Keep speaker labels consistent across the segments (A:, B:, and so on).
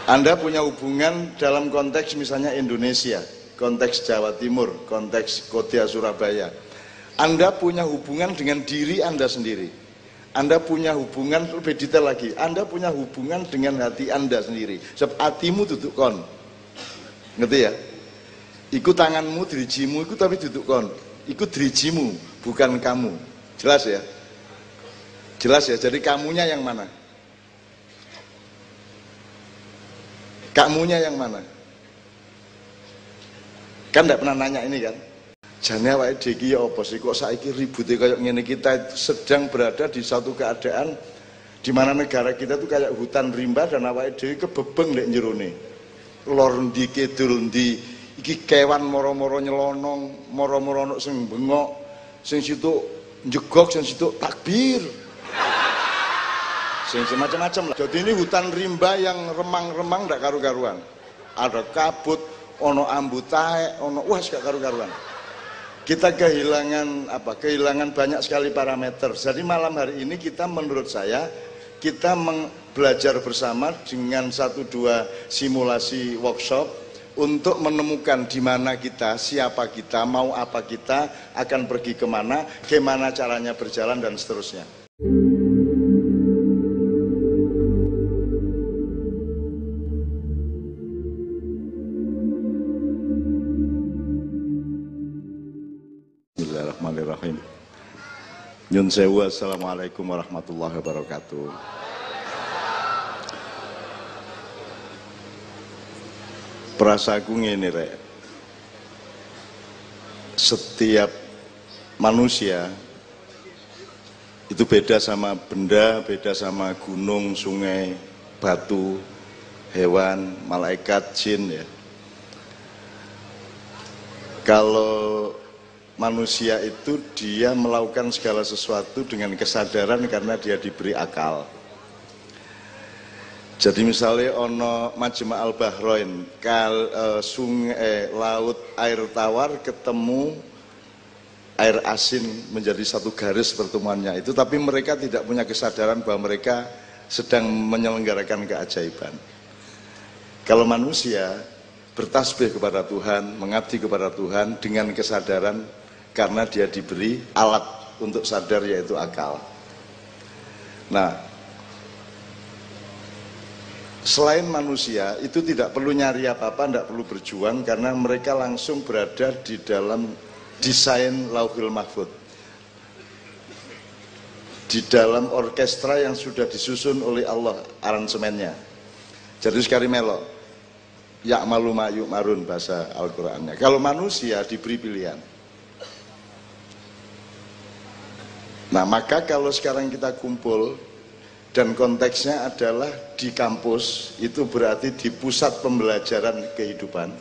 A: Anda punya hubungan dalam konteks misalnya Indonesia, konteks Jawa Timur, konteks Kota Surabaya. Anda punya hubungan dengan diri Anda sendiri. Anda punya hubungan, lebih detail lagi, Anda punya hubungan dengan hati Anda sendiri. Sebab hatimu duduk kon. Ngerti ya? Iku tanganmu, dirijimu, iku tapi duduk kon. Iku dirijimu, bukan kamu. Jelas ya? Jelas ya, jadi kamunya yang mana? Kamunya yang mana? Kan tidak pernah nanya ini kan? Jane awake dhewe iki ya apa sih kok saiki ribute kayak ngene, kita sedang berada di satu keadaan di mana negara kita tuh kayak hutan rimba dan awake dhewe kebebeng lek jerone. Lor ndi kidul ndi iki kewan moro-moro nyelonong, moro-moro ono sing bengok, sing situ njegok, sing situ takbir. Sing macam-macam lah. Jadi ini hutan rimba yang remang-remang ndak karu-karuan. Ada kabut, ono ambu taek, ono wah gak karu-karuan. Kita kehilangan apa? Kehilangan banyak sekali parameter. Jadi malam hari ini kita menurut saya kita belajar bersama dengan 1-2 simulasi workshop untuk menemukan di mana kita, siapa kita, mau apa kita, akan pergi kemana, gimana caranya berjalan dan seterusnya. Bismillahirrahmanirrahim. Nyun sewu, assalamualaikum warahmatullahi wabarakatuh. Perasaku ngene rek. Setiap manusia itu beda sama benda, beda sama gunung, sungai, batu, hewan, malaikat, jin ya. Kalau manusia itu dia melakukan segala sesuatu dengan kesadaran karena dia diberi akal. Jadi misalnya ono Majma' al-Bahrain, sungai, laut, air tawar ketemu air asin menjadi satu garis pertemuannya itu, tapi mereka tidak punya kesadaran bahwa mereka sedang menyelenggarakan keajaiban. Kalau manusia bertasbih kepada Tuhan, mengabdi kepada Tuhan dengan kesadaran karena dia diberi alat untuk sadar yaitu akal. Nah, selain manusia itu tidak perlu nyari apa-apa, tidak perlu berjuang karena mereka langsung berada di dalam desain Lauhul Mahfuz, di dalam orkestra yang sudah disusun oleh Allah aransemennya. Jadi sekali melo, ya'malu ma yu'marun bahasa Al-Qur'annya. Kalau manusia diberi pilihan. Nah, maka kalau sekarang kita kumpul dan konteksnya adalah di kampus, itu berarti di pusat pembelajaran kehidupan.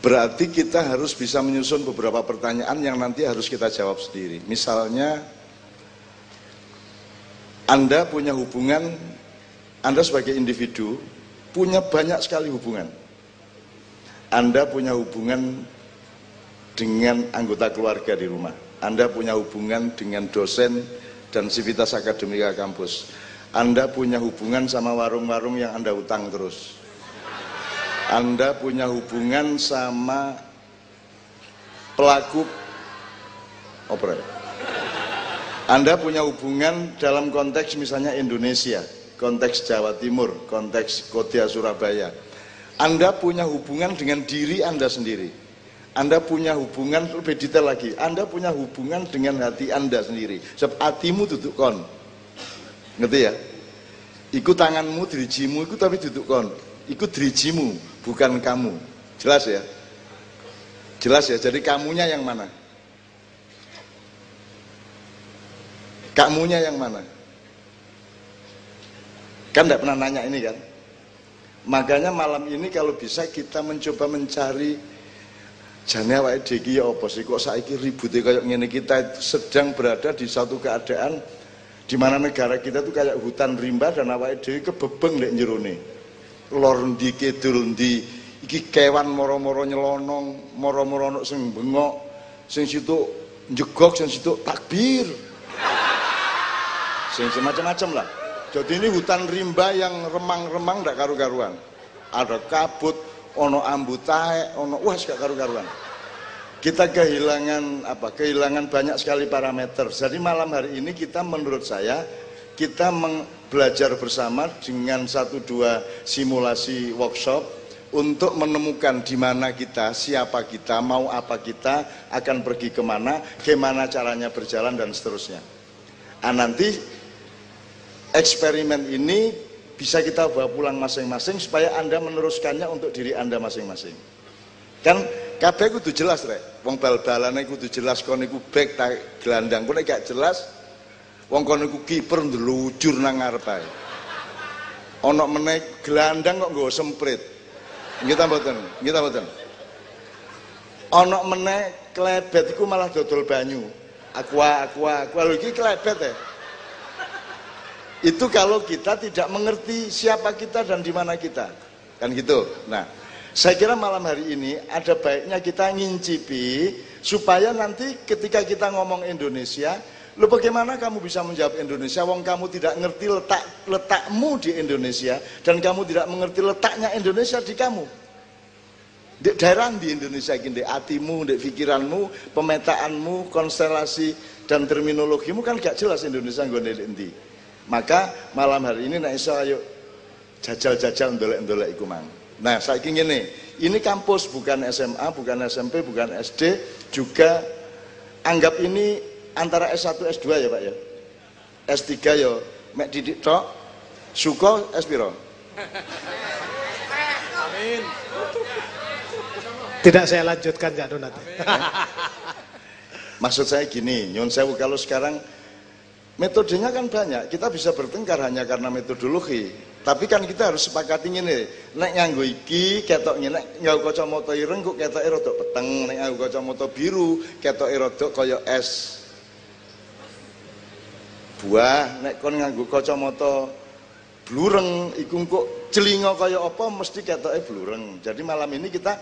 A: Berarti kita harus bisa menyusun beberapa pertanyaan yang nanti harus kita jawab sendiri. Misalnya, Anda punya hubungan, Anda sebagai individu punya banyak sekali hubungan. Anda punya hubungan dengan anggota keluarga di rumah. Anda punya hubungan dengan dosen dan sivitas akademika kampus. Anda punya hubungan sama warung-warung yang Anda utang terus. Anda punya hubungan sama pelaku operasi. Anda punya hubungan dalam konteks misalnya Indonesia, konteks Jawa Timur, konteks Kota Surabaya. Anda punya hubungan dengan diri Anda sendiri. Anda punya hubungan, lebih detail lagi, Anda punya hubungan dengan hati Anda sendiri. Sebab hatimu duduk kon. Ngerti ya? Iku tanganmu, dirijimu, iku tapi duduk kon. Iku dirijimu, bukan kamu. Jelas ya? Jelas ya, jadi kamunya yang mana? Kamunya yang mana? Kan tidak pernah nanya ini kan? Makanya malam ini kalau bisa kita mencoba mencari jane awake dhewe iki ya apa sih kok saiki ribute kayak ngene, kita sedang berada di satu keadaan di mana negara kita tuh kayak hutan rimba dan awake dhewe kebebeng lek jerone. Lor ndi kidul ndi iki kewan moro-moro nyelonong, moro-moro ono sing bengok, sing situ njegok, sing situ takbir. Sing macam-macam lah. Jadi ini hutan rimba yang remang-remang ndak karu-karuan. Ada kabut, ono ambu tahe, ono wah gak karu-karuan. Kita kehilangan apa? Kehilangan banyak sekali parameter. Jadi malam hari ini kita menurut saya kita belajar bersama dengan 1-2 simulasi workshop untuk menemukan di mana kita, siapa kita, mau apa kita, akan pergi kemana, gimana caranya berjalan dan seterusnya. Nah, nanti eksperimen ini bisa kita bawa pulang masing-masing supaya Anda meneruskannya untuk diri Anda masing-masing. Kan kabeh kudu jelas rek. Wong bal-balane kudu jelas kon iku bek ta gelandang. Kok gak jelas wong kon iku kiper ndelujur nang ngarep ae. Ana meneh gelandang kok nggo semprit. Nggih ta mboten? Nggih ta mboten? Ana meneh klebet iku malah dodol banyu. Aqua lho iki klebet ya. Itu kalau kita tidak mengerti siapa kita dan di mana kita. Kan gitu. Nah, saya kira malam hari ini ada baiknya kita ngincipi supaya nanti ketika kita ngomong Indonesia, lo bagaimana kamu bisa menjawab Indonesia wong kamu tidak ngerti letakmu di Indonesia dan kamu tidak mengerti letaknya Indonesia di kamu. Di daerah di Indonesia ini, di hatimu, di pikiranmu, pemetaanmu, konstelasi dan terminologimu kan gak jelas Indonesia nggone endi. Maka malam hari ini nek iso ayo jajal-jajal ndolek-ndolek iku mang. Nah, saiki ngene, ini kampus bukan SMA, bukan SMP, bukan SD, juga anggap ini antara S1 S2 ya, Pak ya. S3 ya mek didik tok. Suko S piro?
B: Amin. Tidak saya lanjutkan Cak Donat.
A: Maksud saya gini, nyun sewu kalau sekarang metodenya kan banyak, kita bisa bertengkar hanya karena metodologi. Tapi kan kita harus sepakati ngene, nek nganggo iki ketok ngene, nek nganggo kacamata ireng kok ketoke rada peteng, nek nganggo kacamata biru ketoke rada kaya es buah, nek kon nganggo kacamata blureng iku kok celinga kaya apa mesti ketoke blureng. Jadi malam ini kita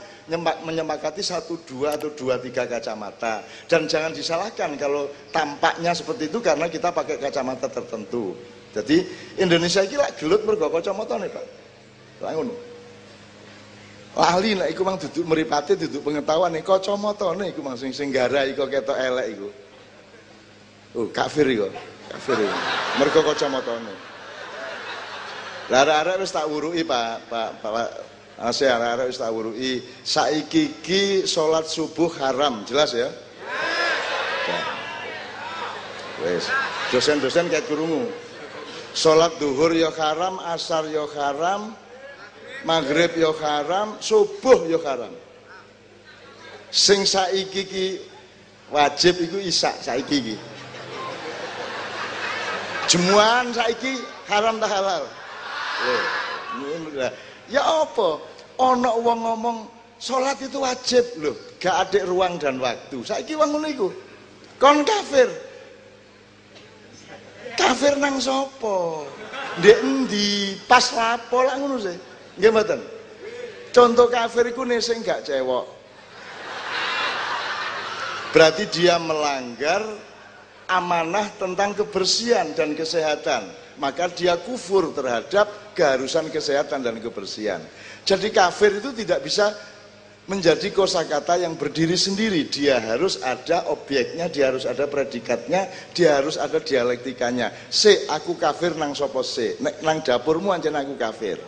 A: menyepakati 1, 2 atau 2, 3 kacamata. Dan jangan disalahkan kalau tampaknya seperti itu karena kita pakai kacamata tertentu. Jadi Indonesia iki lak gelut mergo kacamatane, Pak. Lah ngono. Ahli nek iku mang duduk mripate duduk pengetahuan nek kacamatane iku mang sing gara iku ketok elek iku. Oh, kafir iku. Kafir iku. Mergo kacamatane. Lah arek-arek wis tak wuruki, Pak. Ase arek-arek wis tak wuruki. Saiki iki salat subuh haram, jelas ya? Wis. Dosen-dosen kayak krungu. Sholat duhur ya haram, asar ya haram, maghrib ya haram, subuh ya haram. Sing saiki ki wajib iku isak saiki ki. Jemuan saiki haram tak halal. Ya apa? Ana wong ngomong sholat itu wajib loh, gak ada ruang dan waktu. Saiki wong ngono iku. Kon kafir. Kafir nang sapa? Ndek endi? Pas lapo lak ngono sih. Nggih mboten. Contoh kafir iku nek sing gak cewek. Berarti dia melanggar amanah tentang kebersihan dan kesehatan. Maka dia kufur terhadap keharusan kesehatan dan kebersihan. Jadi kafir itu tidak bisa menjadi kosakata yang berdiri sendiri. Dia harus ada objeknya, dia harus ada predikatnya, dia harus ada dialektikanya. Se, aku kafir nang sopo se, nang dapurmu ancen aku kafir.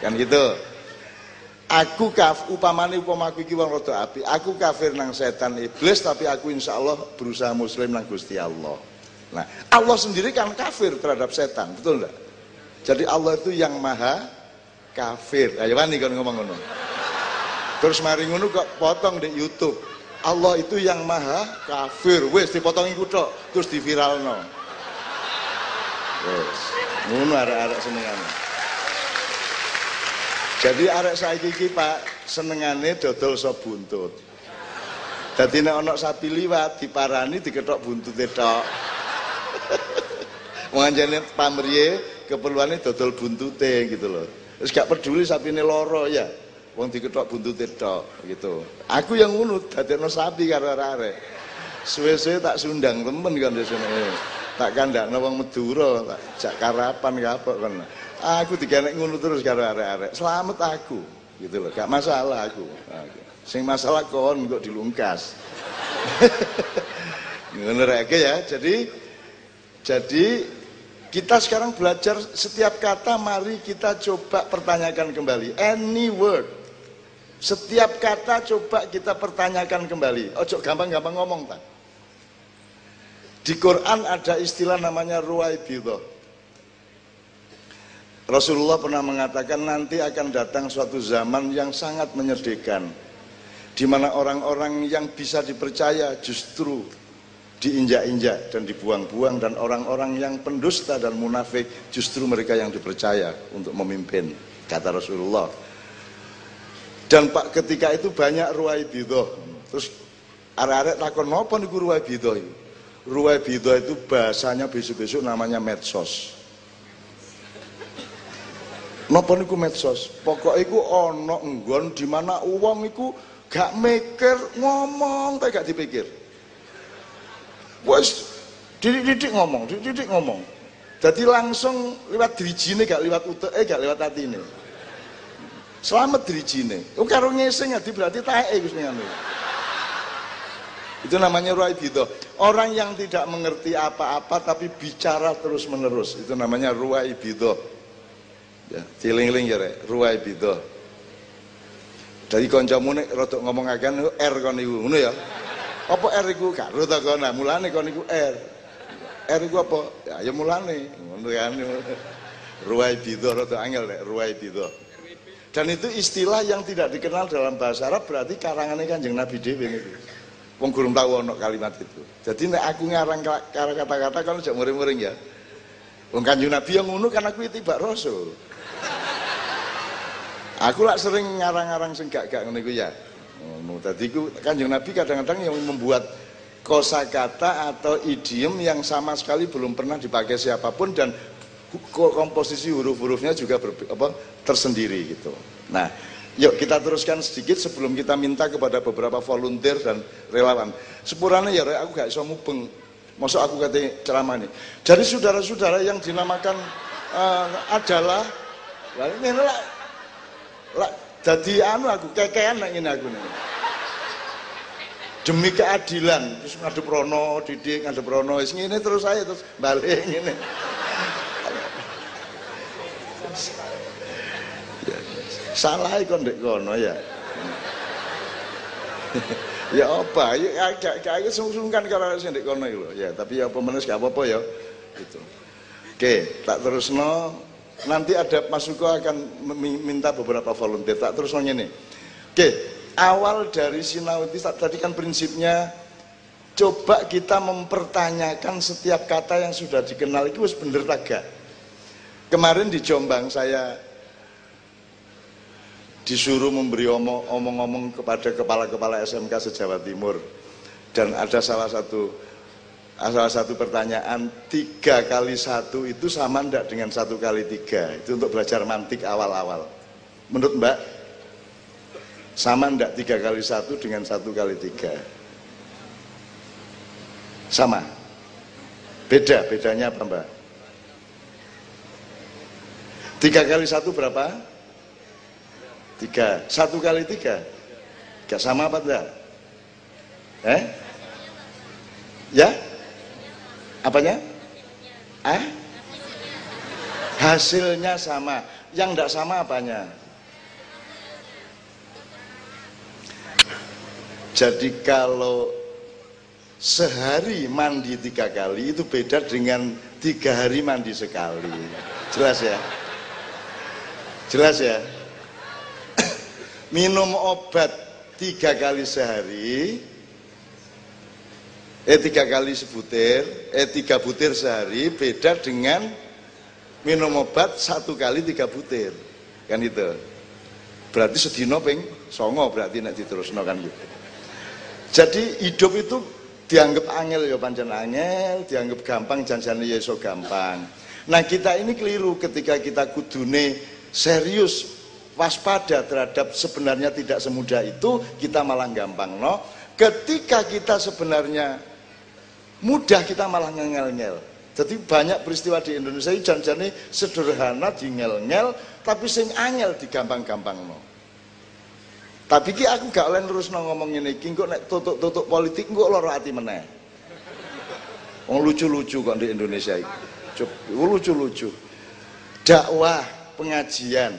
A: Kan gitu. Aku upamane upamaku iki wong rada apik, aku kafir nang setan iblis tapi aku insyaallah berusaha muslim nang Gusti Allah. Nah, Allah sendiri kan kafir terhadap setan, betul enggak? Jadi Allah itu yang maha kafir. Ayo wani kon ngomong ngono. Terus mari ngono kok potong di YouTube. Allah itu yang maha kafir. Wes dipotong iku tok, terus diviralno. Wes. Ngono arek-arek senengane. Jadi arek saiki iki Pak senengane dodol sop buntut. Dadi nek ana sapi liwat diparani diketok buntute tok. Wong anjene pamriye keperluane dodol buntute gitu loh. Terus gak peduli sapine loro ya. Wong diketok buntute tok gitu. Aku yang ngono dadekno sapi karo arek-arek. Suwe-suwe tak sundang temen kan desene. Tak kandakno wong Madura, tak jak karapan kapok kon. Aku diganek ngono terus karo arek-arek. Selamat aku, gitu loh. Gak masalah aku. Sing masalah kon kok dilungkas. Ngono rek ya. Jadi kita sekarang belajar setiap kata, mari kita coba pertanyakan kembali. Any word, setiap kata coba kita pertanyakan kembali. Ojo gampang-gampang ngomong tak. Di Quran ada istilah namanya ruwaibidah. Rasulullah pernah mengatakan nanti akan datang suatu zaman yang sangat menyedihkan, di mana orang-orang yang bisa dipercaya justru diinjak-injak dan dibuang-buang, dan orang-orang yang pendusta dan munafik justru mereka yang dipercaya untuk memimpin, kata Rasulullah. Dan Pak ketika itu banyak ruwaibidah. Terus arek-arek takon napa niku ruwaibidah itu? Ruwaibidah itu bahasanya besok-besok namanya medsos. Napa niku medsos? Pokoknya iku ana nggon di mana uang iku gak mikir ngomong, tak gak dipikir. Wes didik ngomong, didik ngomong. Jadi langsung lewat drijine, gak lewat uteke, gak lewat atine. Selamat drijine. Karo ngesing adi berarti taeke Gus ngene. Itu namanya ruwaibidah. Orang yang tidak mengerti apa-apa tapi bicara terus-menerus, itu namanya ruwaibidah. Ya, ciling-ciling ya rek, ruwaibidah. Dari kancamu nek rada ngomong akan R kon niku, ngono ya. Apa R iku? Karo ta kon, mulane kon niku R. R iku apa? Ya mulane, ngono kan. Ruwaibidah rada angel rek, ruwaibidah. Dan itu istilah yang tidak dikenal dalam bahasa Arab, berarti karangannya Kanjeng Nabi dhewe niku. Wong gurung tahu ono kalimat itu. Jadi nek aku ngarang kata-kata kan aja muring-muring ya. Wong Kanjeng Nabi yang ngono kan aku tibak rasul. Aku lak sering ngarang-ngarang sing gak ngono iku ya. Ngono. Dadi ku Kanjeng Nabi kadang-kadang yang membuat kosakata atau idiom yang sama sekali belum pernah dipakai siapapun, dan komposisi huruf-hurufnya juga tersendiri gitu. Nah, yuk kita teruskan sedikit sebelum kita minta kepada beberapa volunteer dan relawan. Sepurane ya aku gak iso mubeng. Masuk aku kate ceramah nih. Jadi saudara-saudara yang dinamakan adalah ini lah jadi aku kekean nek ngene aku nih. Demi keadilan, terus ngadep rono, didik ngadep rono, wis ngene terus saya terus balik ngene. Salah kok ndek kono ya. Ya apa? Ya kayak sungkan karo sing ndek kono iki lho. Ya, tapi ya apa menes gak apa-apa ya. Gitu. Oke, tak terusno. Nanti ada Mas Suko akan minta beberapa volunteer. Tak terusno ngene. Oke, awal dari sinau itu tadi kan prinsipnya coba kita mempertanyakan setiap kata yang sudah dikenal itu wis bener ta gak. Kemarin di Jombang saya disuruh memberi omong-omong kepada kepala-kepala SMK se-Jawa Timur, dan ada salah satu pertanyaan, 3 kali 1 itu sama enggak dengan 1 kali 3? Itu untuk belajar mantik awal-awal. Menurut Mbak, sama enggak 3 kali 1 dengan 1 kali 3? Sama? Bedanya apa Mbak? 3 kali 1 berapa? 3. 1 kali 3 gak sama apa enggak? Ya? Apanya? Hasilnya sama. Yang enggak sama apanya? Jadi kalau sehari mandi 3 kali itu beda dengan 3 hari mandi sekali. Jelas ya? Jelas ya? Minum obat 3 kali sehari, 3 kali sebutir, 3 butir sehari beda dengan minum obat 1 kali 3 butir, kan itu. Berarti sedino ping 9 berarti nek diterusno kan gitu. Jadi hidup itu dianggap angel ya pancen angel, dianggap gampang janjane ya iso gampang. Nah kita ini keliru ketika kita kudune serius waspada terhadap sebenarnya tidak semudah itu, kita malah gampang no. Ketika kita sebenarnya mudah kita malah ngel-ngel. Jadi banyak peristiwa di Indonesia janjane sederhana dingel-ngel tapi sing angel digampang-gampangno. Tapi ki aku gak oleh terusno ngomong ngene iki kok nek tutuk-tutuk politik kok lara ati meneh. Wong lucu-lucu kok di Indonesia iki. Lucu-lucu. Dakwah, pengajian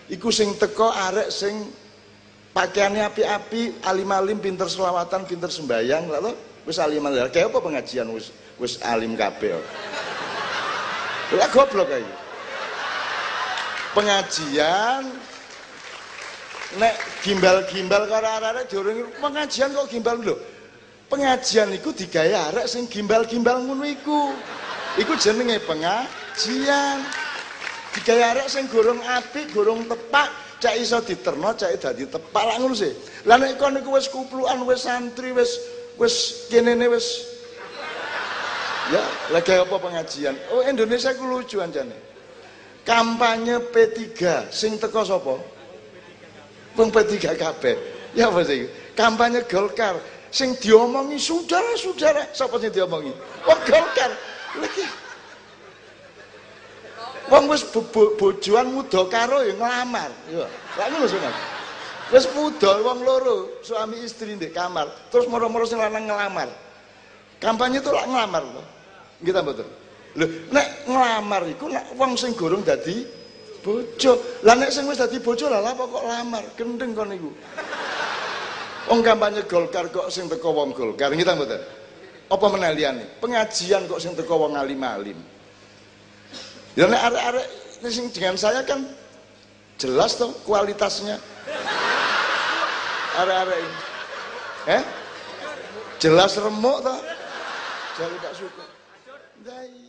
A: iku sing teko arek sing pakaiannya api-api, alim-alim, pinter selawatan, pinter sembayang, lho wis alim-alim. Kayak apa pengajian wis alim kabeh. Lah goblok ae. Pengajian nek gimbal-gimbal karo arek durung pengajian kok gimbal lho. Pengajian iku digawe arek sing gimbal-gimbal ngono iku. Iku jenenge pengajian. Digawe arek sing gorong apik, gorong tepak, cak iso diterno, cak dadi tepak lak ngono sih. Lah nek kon niku wis kuplukan, wis santri, wis kenene wis ya, lagi apa pengajian? Oh, Indonesia ku lucu anjane. Kampanye P3, sing teko sapa? Wong P3 kabeh. Ya apa sih? Kampanye Golkar, sing diomongi saudara-saudara, sapa sing diomongi? Wong Golkar. Lagi. Wong wis bojoan muda karo ya nglamar. Ya, lak ngono sunat. Wis muda wong loro, suami istri ndek kamar, terus moro-moro sing lanang ngelamar. Kampanye itu lak ngelamar lho. Kita betul. Lho, nek nglamar iku nek wong sing gorong dadi bojo. Lah nek sing wis dadi bojo lah apa kok lamar? Gendeng kon niku. Wong kampanye Golkar kok sing teko wong Golkar, kita betul. Apa meneh liyane? Pengajian kok sing teko wong alim-alim. Ya nek arek-arek sing dengan saya kan jelas toh kualitasnya. Arek-arek ini. Jelas remuk toh. Jadi gak suka. Dai